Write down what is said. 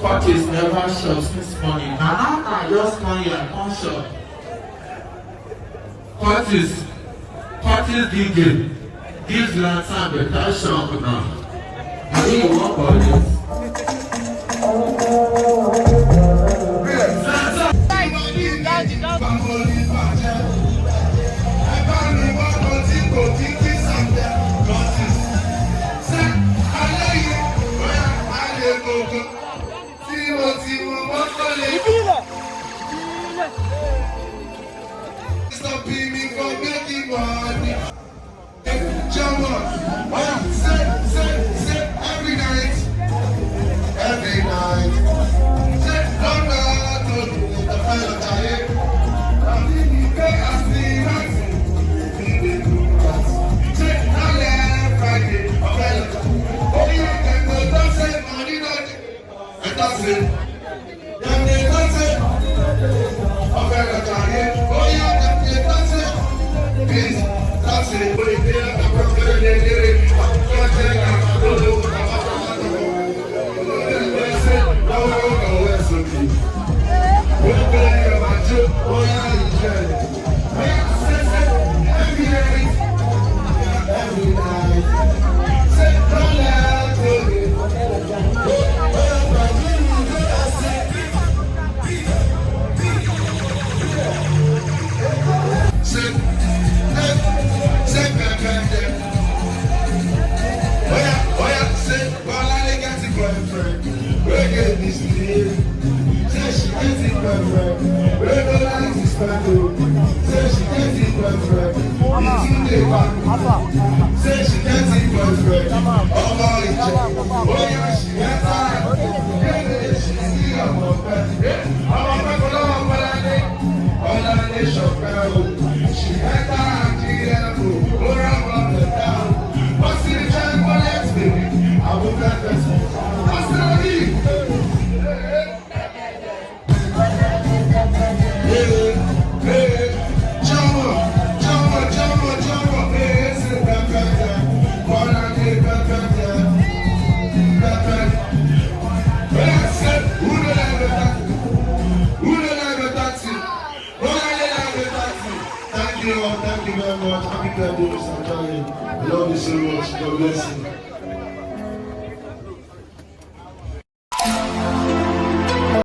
Curtis never shows this money. And how can just money and conscious? Curtis DJ gives ZLATAN better shop now. I think you want for this. Stopping me from making money. Jump on. Say, every night. Say, no, the fellow tired. I'm in the pay as the night. Say, now Friday, a fellow. Oh, yeah, them don't say money, not. And that's it. Them they don't say. A fellow tired. Oh, yeah, them they don't say. Please, that's it. But if they have a problem, they get it. Say she can't see boyfriend. Oh my God. Oh yeah, she has time. Yeah, she see her boyfriend. Yeah, I'm a man all I need shop girl. She has time. She has to go around the town. What's in the time for next baby? I will not best. What's the need? Thank you very much. Happy birthday, Mr. Charlie. I love you so much. God bless you.